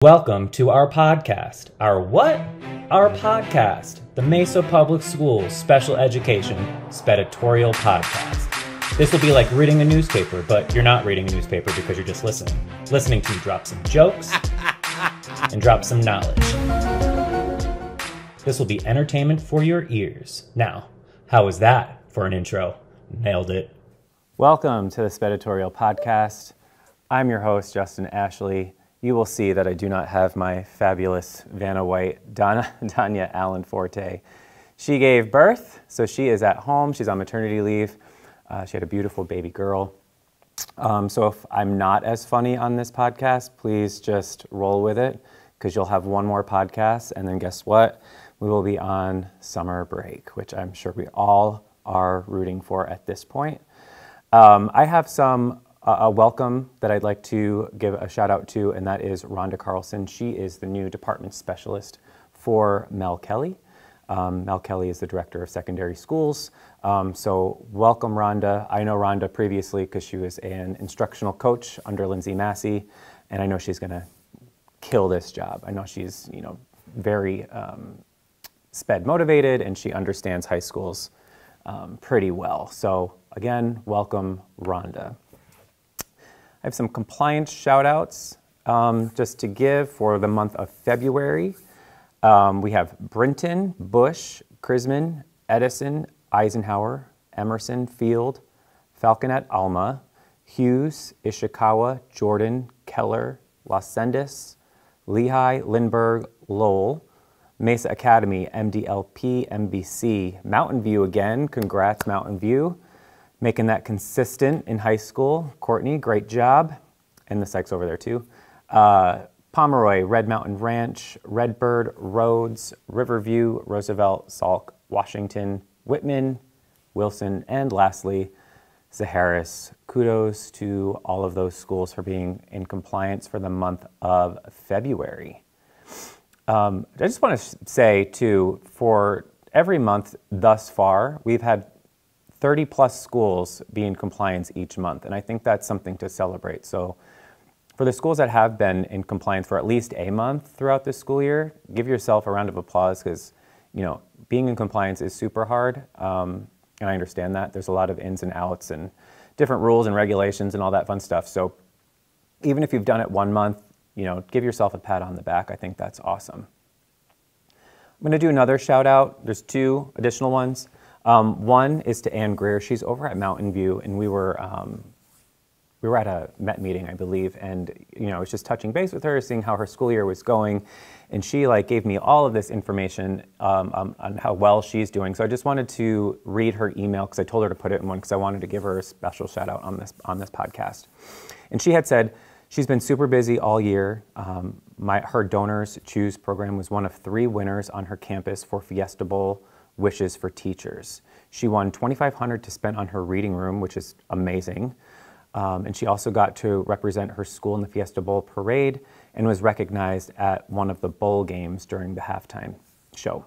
Welcome to our podcast. Our what? Our podcast, the Mesa Public Schools Special Education Editorial podcast. This will be like reading a newspaper, but you're not reading a newspaper because you're just listening. Listening to me drop some jokes and drop some knowledge. This will be entertainment for your ears. Now, how was that for an intro? Nailed it. Welcome to the Editorial podcast. I'm your host, Justin Ashley. You will see that I do not have my fabulous Vanna White, Danya Allen Forte. She gave birth, so she is at home. She's on maternity leave. She had a beautiful baby girl. So if I'm not as funny on this podcast, please just roll with it, because you'll have one more podcast, and then guess what? We will be on summer break, which I'm sure we all are rooting for at this point. I have a welcome that I'd like to give a shout out to, and that is Rhonda Carlson. She is the new department specialist for Mel Kelly. Mel Kelly is the director of secondary schools. So welcome, Rhonda. I know Rhonda previously because she was an instructional coach under Lindsay Massey, and I know she's going to kill this job. I know she's, very SPED motivated, and she understands high schools pretty well. So again, welcome, Rhonda. I have some compliance shout-outs just to give for the month of February. We have Brinton, Bush, Crisman, Edison, Eisenhower, Emerson, Field, Falconet, Alma, Hughes, Ishikawa, Jordan, Keller, Los Sendas, Lehigh, Lindbergh, Lowell, Mesa Academy, MDLP, MBC, Mountain View again. Congrats, Mountain View. Making that consistent in high school. Courtney, great job. And the psychs over there too. Pomeroy, Red Mountain Ranch, Redbird, Rhodes, Riverview, Roosevelt, Salk, Washington, Whitman, Wilson, and lastly, Zaharis. Kudos to all of those schools for being in compliance for the month of February. I just want to say too, for every month thus far, we've had 30 plus schools be in compliance each month, and I think that's something to celebrate. So for the schools that have been in compliance for at least a month throughout this school year, give yourself a round of applause, because being in compliance is super hard, and I understand that. There's a lot of ins and outs and different rules and regulations and all that fun stuff. So even if you've done it 1 month, give yourself a pat on the back. I think that's awesome. I'm going to do another shout out. There's 2 additional ones. One is to Ann Greer. She's over at Mountain View, and we were at a MET meeting, I believe, and I was just touching base with her, seeing how her school year was going, and she gave me all of this information on how well she's doing. So I just wanted to read her email, because I told her to put it in one, because I wanted to give her a special shout out on this podcast. And she had said she's been super busy all year. Her Donors Choose program was one of 3 winners on her campus for Fiesta Bowl Wishes for Teachers. She won $2,500 to spend on her reading room, which is amazing. And she also got to represent her school in the Fiesta Bowl parade and was recognized at one of the bowl games during the halftime show.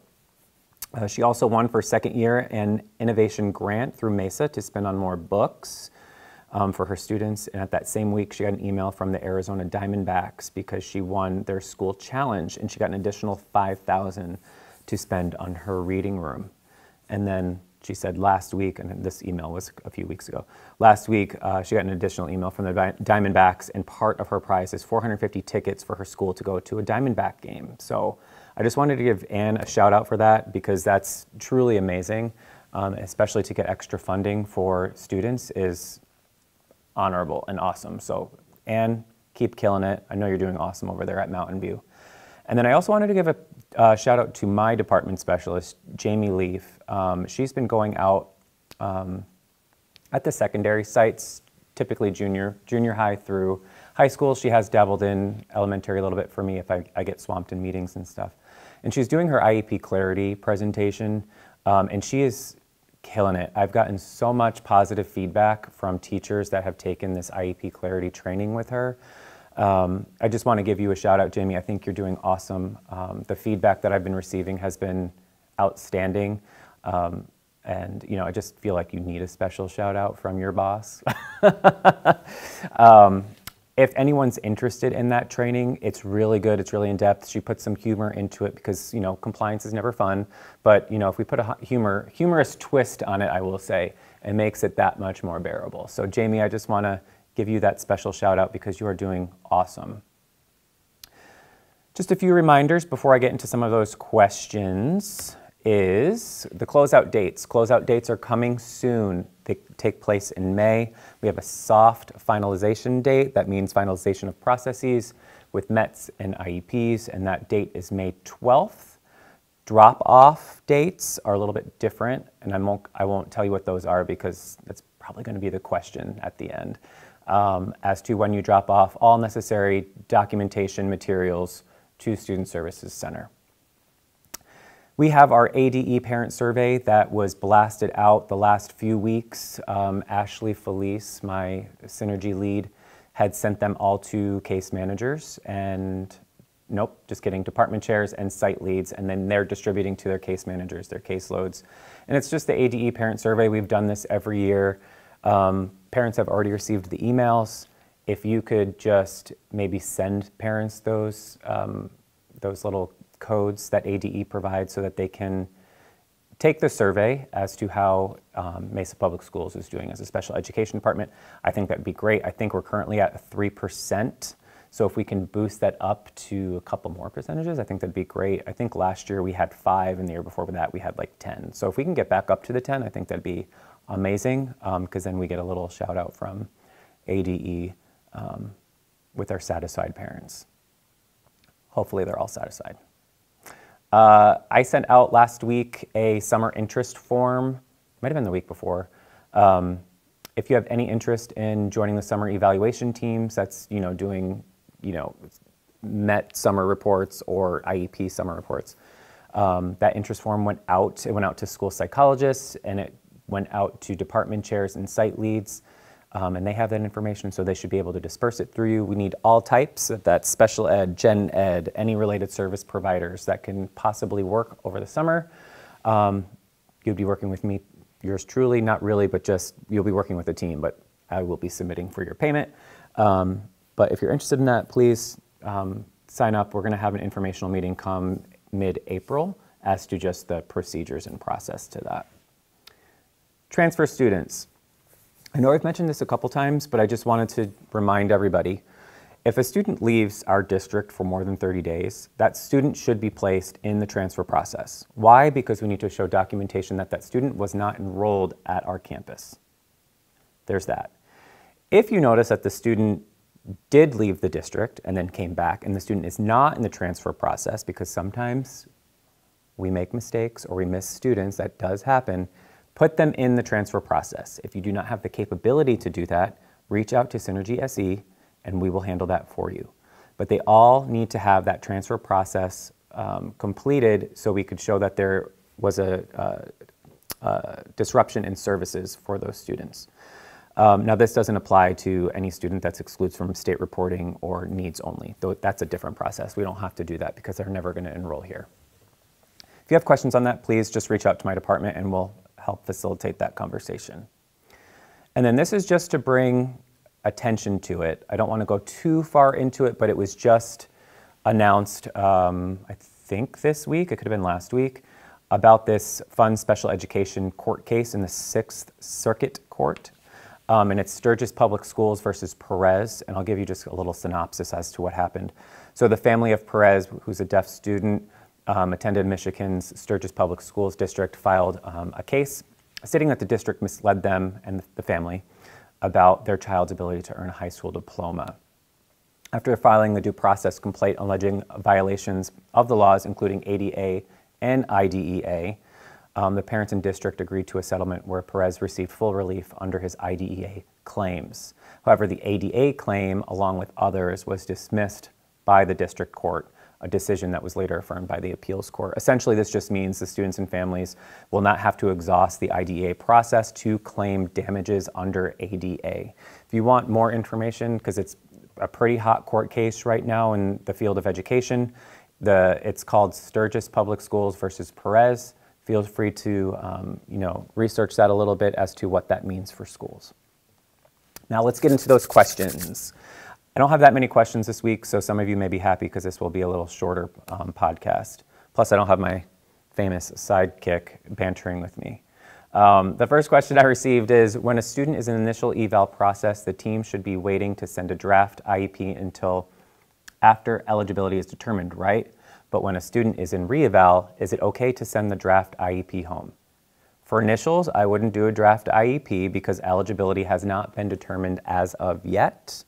She also won for 2nd year an innovation grant through Mesa to spend on more books for her students. And at that same week, she got an email from the Arizona Diamondbacks because she won their school challenge, and she got an additional $5,000 to spend on her reading room. And then she said last week, and this email was a few weeks ago, last week she got an additional email from the Diamondbacks, and part of her prize is 450 tickets for her school to go to a Diamondback game. So I just wanted to give Ann a shout out for that, because that's truly amazing, especially to get extra funding for students is honorable and awesome. So Ann, keep killing it. I know you're doing awesome over there at Mountain View. And then I also wanted to give a shout out to my department specialist, Jamie Leaf. She's been going out at the secondary sites, typically junior high through high school. She has dabbled in elementary a little bit for me if I get swamped in meetings and stuff. And she's doing her IEP Clarity presentation, and she is killing it. I've gotten so much positive feedback from teachers that have taken this IEP Clarity training with her. I just want to give you a shout out, Jamie. I think you're doing awesome. The feedback that I've been receiving has been outstanding. And I just feel like you need a special shout out from your boss. If anyone's interested in that training, it's really good. It's really in depth. She puts some humor into it because, compliance is never fun. But, if we put a humorous twist on it, I will say, it makes it that much more bearable. So Jamie, I just want to give you that special shout out because you are doing awesome. Just a few reminders before I get into some of those questions is the closeout dates. Closeout dates are coming soon. They take place in May. We have a soft finalization date. That means finalization of processes with METs and IEPs, and that date is May 12th. Drop-off dates are a little bit different, and I won't tell you what those are because that's probably going to be the question at the end. As to when you drop off all necessary documentation materials to Student Services Center. We have our ADE parent survey that was blasted out the last few weeks. Ashley Felice, my Synergy lead, had sent them all to case managers and nope, just kidding, department chairs and site leads, and then they're distributing to their case managers, their caseloads. And it's just the ADE parent survey. We've done this every year. Parents have already received the emails. If you could just maybe send parents those little codes that ADE provides so that they can take the survey as to how Mesa Public Schools is doing as a special education department, I think that'd be great. I think we're currently at 3%. So if we can boost that up to a couple more percentages, I think that'd be great. I think last year we had 5 and the year before that we had like 10. So if we can get back up to the 10, I think that'd be amazing because then we get a little shout out from ADE with our satisfied parents. Hopefully they're all satisfied. I sent out last week a summer interest form, might have been the week before. If you have any interest in joining the summer evaluation teams, that's, doing, MET summer reports or IEP summer reports. That interest form went out. It went out to school psychologists and it went out to department chairs and site leads. And they have that information, so they should be able to disperse it through you. We need all types, that's special ed, gen ed, any related service providers that can possibly work over the summer. You'd be working with me, yours truly, not really, but just you'll be working with a team, but I will be submitting for your payment. But if you're interested in that, please sign up. We're going to have an informational meeting come mid-April as to just the procedures and process to that. Transfer students. I know I've mentioned this a couple times, but I just wanted to remind everybody, if a student leaves our district for more than 30 days, that student should be placed in the transfer process. Why? Because we need to show documentation that that student was not enrolled at our campus. There's that. If you notice that the student did leave the district and then came back and the student is not in the transfer process, because sometimes we make mistakes or we miss students, that does happen, put them in the transfer process. If you do not have the capability to do that, reach out to Synergy SE and we will handle that for you. But they all need to have that transfer process completed so we could show that there was a disruption in services for those students. Now this doesn't apply to any student that's excluded from state reporting or needs only, though that's a different process. We don't have to do that because they're never going to enroll here. If you have questions on that, please just reach out to my department and we'll help facilitate that conversation. And then this is just to bring attention to it. I don't want to go too far into it, but it was just announced, I think this week, it could have been last week, about this fun special education court case in the 6th Circuit Court. And it's Sturgis Public Schools versus Perez, and I'll give you just a little synopsis as to what happened. So the family of Perez, who's a deaf student, attended Michigan's Sturgis Public Schools district, filed a case stating that the district misled them and the family about their child's ability to earn a high school diploma. After filing the due process complaint alleging violations of the laws, including ADA and IDEA, the parents and district agreed to a settlement where Perez received full relief under his IDEA claims. However, the ADA claim, along with others, was dismissed by the district court, a decision that was later affirmed by the appeals court. Essentially, this just means the students and families will not have to exhaust the IDEA process to claim damages under ADA. If you want more information, because it's a pretty hot court case right now in the field of education, it's called Sturgis Public Schools versus Perez. Feel free to research that a little bit as to what that means for schools. Now let's get into those questions. I don't have that many questions this week, so some of you may be happy because this will be a little shorter podcast. Plus, I don't have my famous sidekick bantering with me. The first question I received is, when a student is in initial eval process, the team should be waiting to send a draft IEP until after eligibility is determined, right? But when a student is in re-eval, is it okay to send the draft IEP home? For initials, I wouldn't do a draft IEP because eligibility has not been determined as of yet.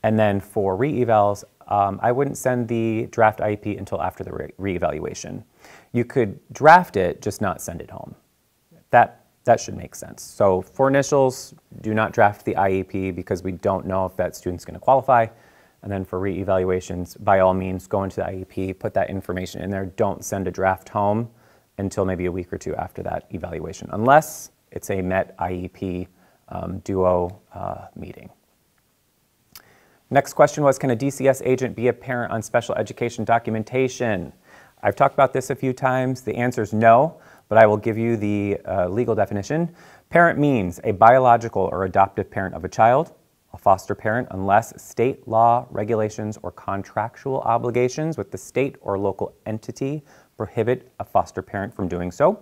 And then for re-evals, I wouldn't send the draft IEP until after the re-evaluation. You could draft it, just not send it home. That should make sense. So for initials, do not draft the IEP because we don't know if that student's going to qualify. And then for re-evaluations, by all means, go into the IEP, put that information in there. Don't send a draft home until maybe a week or two after that evaluation, unless it's a MET IEP duo meeting. Next question was, can a DCS agent be a parent on special education documentation? I've talked about this a few times. The answer is no, but I will give you the legal definition. Parent means a biological or adoptive parent of a child, a foster parent, unless state law, regulations, or contractual obligations with the state or local entity prohibit a foster parent from doing so.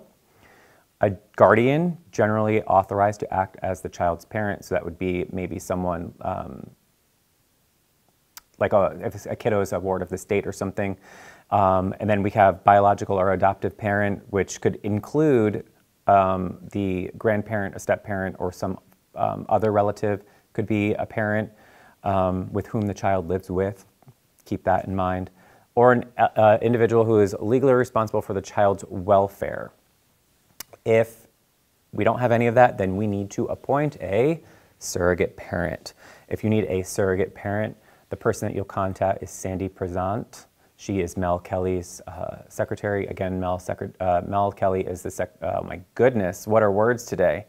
A guardian, generally authorized to act as the child's parent, so that would be maybe someone like if a kiddo is a ward of the state or something. And then we have biological or adoptive parent, which could include the grandparent, a step-parent, or some other relative. Could be a parent with whom the child lives with. Keep that in mind. Or an individual who is legally responsible for the child's welfare. If we don't have any of that, then we need to appoint a surrogate parent. If you need a surrogate parent, the person that you'll contact is Sandy Prezant. She is Mel Kelly's secretary. Again, Mel Kelly is the oh my goodness, what are words today?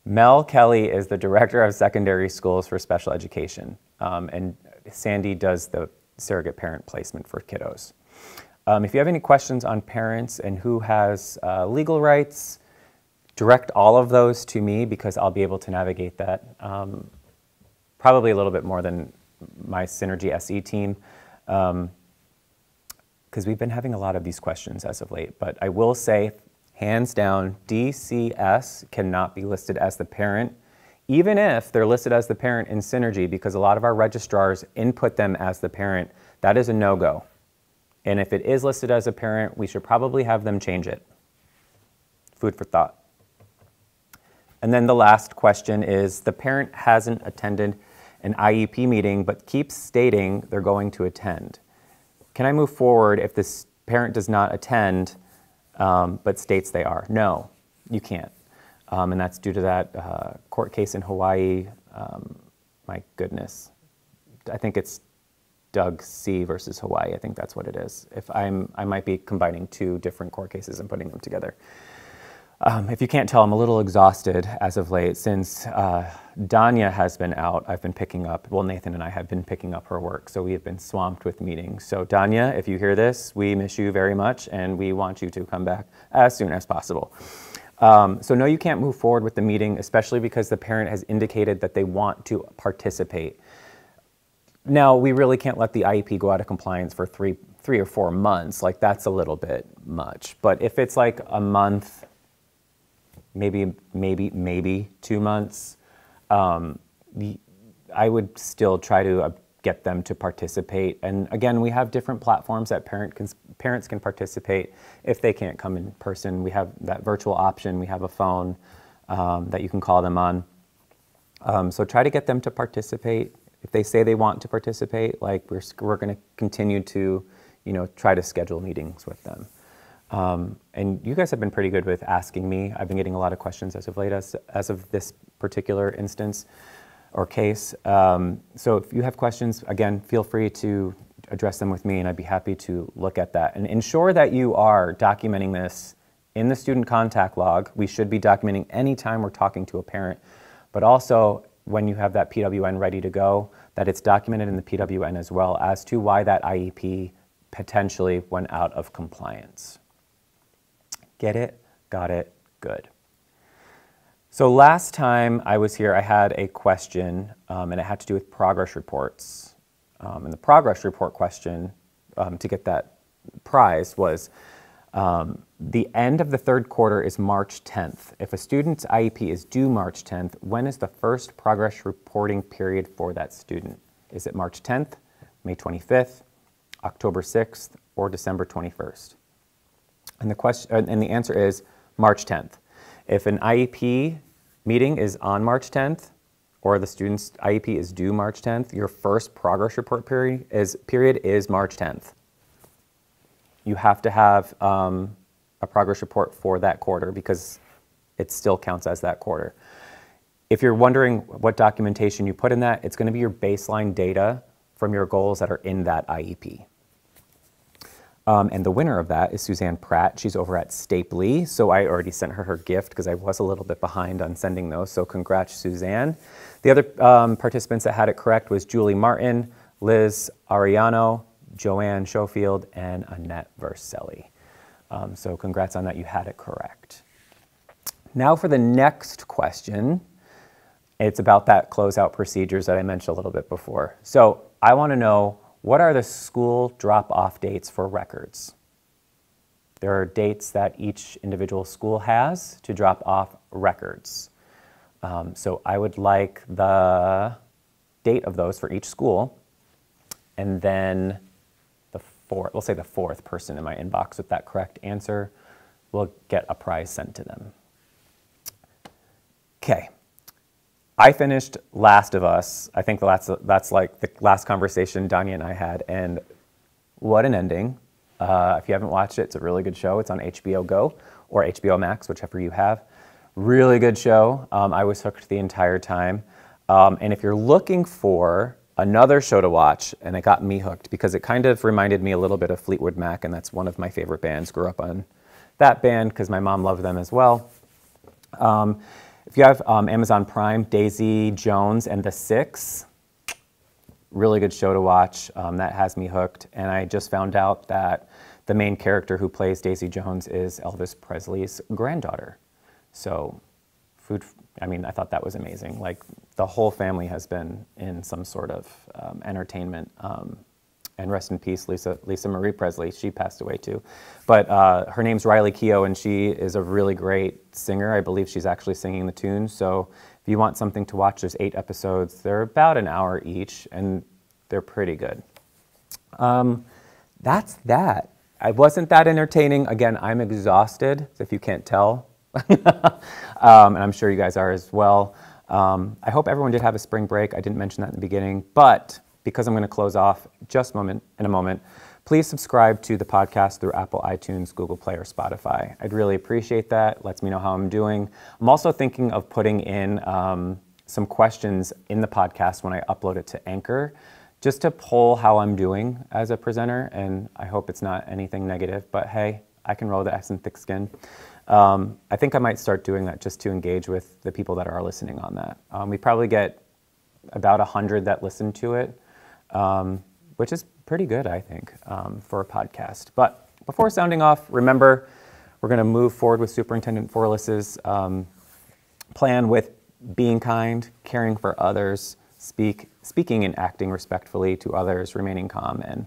Mel Kelly is the director of secondary schools for special education, and Sandy does the surrogate parent placement for kiddos. If you have any questions on parents and who has legal rights, direct all of those to me because I'll be able to navigate that probably a little bit more than my Synergy SE team, because we've been having a lot of these questions as of late. But I will say, hands down, DCS cannot be listed as the parent, even if they're listed as the parent in Synergy, because a lot of our registrars input them as the parent. That is a no-go. And if it is listed as a parent, we should probably have them change it. Food for thought. And then the last question is, the parent hasn't attended an IEP meeting, but keeps stating they're going to attend. Can I move forward if this parent does not attend, but states they are? No, you can't. And that's due to that court case in Hawaii. My goodness. I think it's Doug C. versus Hawaii. I think that's what it is. I might be combining two different court cases and putting them together. If you can't tell, I'm a little exhausted as of late. Since Danya has been out, I've been picking up, well, Nathan and I have been picking up her work, so we have been swamped with meetings. So Danya, if you hear this, we miss you very much, and we want you to come back as soon as possible. So no, you can't move forward with the meeting, especially because the parent has indicated that they want to participate. Now, we really can't let the IEP go out of compliance for three or 4 months. Like, that's a little bit much. But if it's like a month, maybe 2 months, I would still try to get them to participate. And again, we have different platforms that parents can participate if they can't come in person. We have that virtual option. We have a phone that you can call them on. So try to get them to participate. If they say they want to participate, like we're going to continue to, try to schedule meetings with them. And you guys have been pretty good with asking me. I've been getting a lot of questions as of late, as of this particular instance or case. So if you have questions, again, feel free to address them with me, and I'd be happy to look at that. And ensure that you are documenting this in the student contact log. We should be documenting any time we're talking to a parent, but also when you have that PWN ready to go, that it's documented in the PWN as well as to why that IEP potentially went out of compliance. Get it? Got it? Good. So last time I was here, I had a question, and it had to do with progress reports. And the progress report question to get that prize was, the end of the third quarter is March 10th. If a student's IEP is due March 10th, when is the first progress reporting period for that student? Is it March 10th, May 25th, October 6th, or December 21st? And the answer is March 10th. If an IEP meeting is on March 10th, or the student's IEP is due March 10th, your first progress report period is March 10th. You have to have a progress report for that quarter because it still counts as that quarter. If you're wondering what documentation you put in that, it's going to be your baseline data from your goals that are in that IEP. And the winner of that is Suzanne Pratt. She's over at Stapley, so I already sent her gift because I was a little bit behind on sending those, so congrats, Suzanne. The other participants that had it correct was Julie Martin, Liz Ariano, Joanne Schofield, and Annette Verselli. So congrats on that, you had it correct. Now for the next question. It's about that closeout procedures that I mentioned a little bit before. So I want to know, what are the school drop-off dates for records? There are dates that each individual school has to drop off records. So I would like the date of those for each school, and then we'll say the fourth person in my inbox with that correct answer will get a prize sent to them. Okay. I finished Last of Us. I think that's like the last conversation Danya and I had, and what an ending. If you haven't watched it, it's a really good show. It's on HBO Go or HBO Max, whichever you have. Really good show. I was hooked the entire time. And if you're looking for another show to watch, and it got me hooked because it kind of reminded me a little bit of Fleetwood Mac, and that's one of my favorite bands. Grew up on that band because my mom loved them as well. If you have Amazon Prime, Daisy Jones and the Six, really good show to watch. That has me hooked. And I just found out that the main character who plays Daisy Jones is Elvis Presley's granddaughter. So I thought that was amazing. Like, the whole family has been in some sort of entertainment. And rest in peace, Lisa Marie Presley. She passed away too. But her name's Riley Keough, and she is a really great singer. I believe she's actually singing the tunes. So if you want something to watch, there's 8 episodes. They're about an hour each, and they're pretty good. That's that. I wasn't that entertaining. Again, I'm exhausted, if you can't tell. And I'm sure you guys are as well. I hope everyone did have a spring break. I didn't mention that in the beginning, but because I'm going to close off just in a moment, please subscribe to the podcast through Apple, iTunes, Google Play, or Spotify. I'd really appreciate that. Lets me know how I'm doing. I'm also thinking of putting in some questions in the podcast when I upload it to Anchor, just to poll how I'm doing as a presenter, and I hope it's not anything negative, but hey, I can roll the X and thick skin. I think I might start doing that just to engage with the people that are listening on that. We probably get about 100 that listen to it, which is pretty good, I think, for a podcast. But before sounding off, remember, we're going to move forward with Superintendent Forless's plan with being kind, caring for others, speaking and acting respectfully to others, remaining calm, and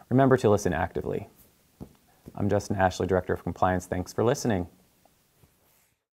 remember to listen actively. I'm Justin Ashley, Director of Compliance. Thanks for listening.